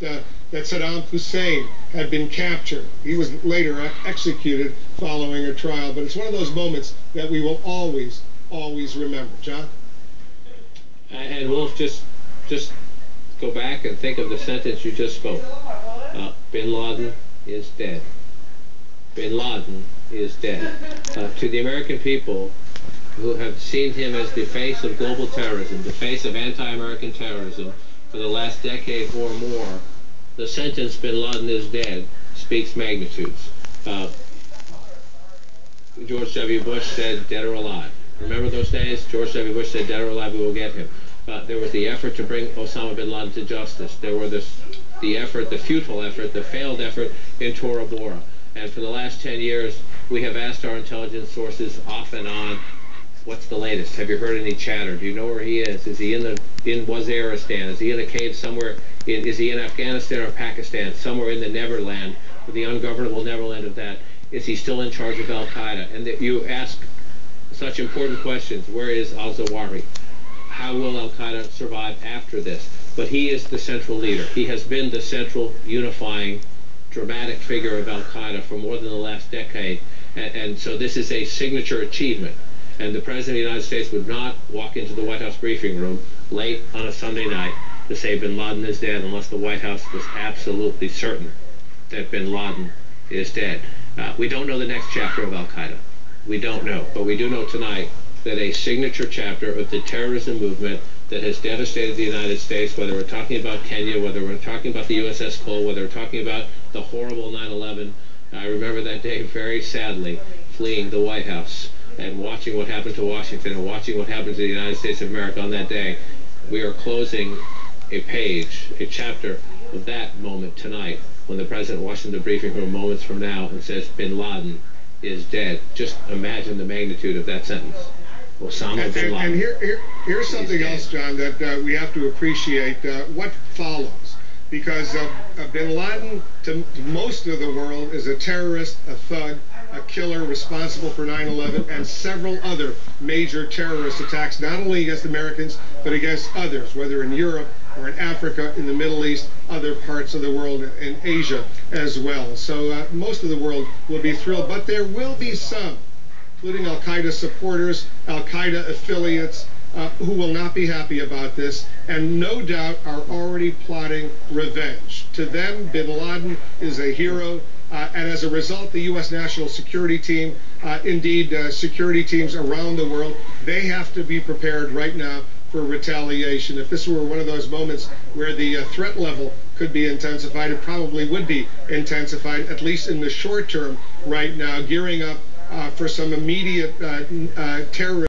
that Saddam Hussein had been captured. He was later executed following a trial, but it's one of those moments that we will always remember. John? And Wolf, just go back and think of the sentence you just spoke. Bin Laden is dead. Bin Laden is dead. To the American people who have seen him as the face of global terrorism, the face of anti-American terrorism for the last decade or more, the sentence Bin Laden is dead speaks magnitudes. George W. Bush said, dead or alive. Remember those days? George W. Bush said, dead or alive, we will get him. There was the effort to bring Osama Bin Laden to justice. There were the futile effort, the failed effort in Tora Bora. And for the last 10 years, we have asked our intelligence sources off and on, what's the latest? Have you heard any chatter? Do you know where he is? Is he in Waziristan? Is he in a cave somewhere? Is he in Afghanistan or Pakistan? Somewhere in the Neverland, the ungovernable Neverland of that? Is he still in charge of Al-Qaeda? And that you ask such important questions. Where is al-Zawahiri? How will Al-Qaeda survive after this? But he is the central leader. He has been the central unifying dramatic figure of Al-Qaeda for more than the last decade. And so this is a signature achievement. And the President of the United States would not walk into the White House briefing room late on a Sunday night to say Bin Laden is dead unless the White House was absolutely certain that Bin Laden is dead. We don't know the next chapter of Al-Qaeda. We don't know. But we do know tonight that a signature chapter of the terrorism movement that has devastated the United States, whether we're talking about Kenya, whether we're talking about the USS Cole, whether we're talking about the horrible 9/11, I remember that day very sadly fleeing the White House and watching what happened to Washington and watching what happened to the United States of America on that day. We are closing a page, a chapter of that moment tonight when the President walks in the briefing room moments from now and says Bin Laden is dead. Just imagine the magnitude of that sentence. Osama Bin Laden. And here's something else, John, that we have to appreciate what follows. Because Bin Laden, to most of the world, is a terrorist, a thug, a killer responsible for 9/11 and several other major terrorist attacks, not only against Americans, but against others, whether in Europe or in Africa, in the Middle East, other parts of the world, in Asia as well. So most of the world will be thrilled, but there will be some, including Al-Qaeda supporters, Al-Qaeda affiliates, who will not be happy about this, and no doubt are already plotting revenge. To them, Bin Laden is a hero, and as a result, the U.S. National Security Team, indeed security teams around the world, they have to be prepared right now for retaliation. If this were one of those moments where the threat level could be intensified, it probably would be intensified, at least in the short term right now, gearing up for some immediate terrorist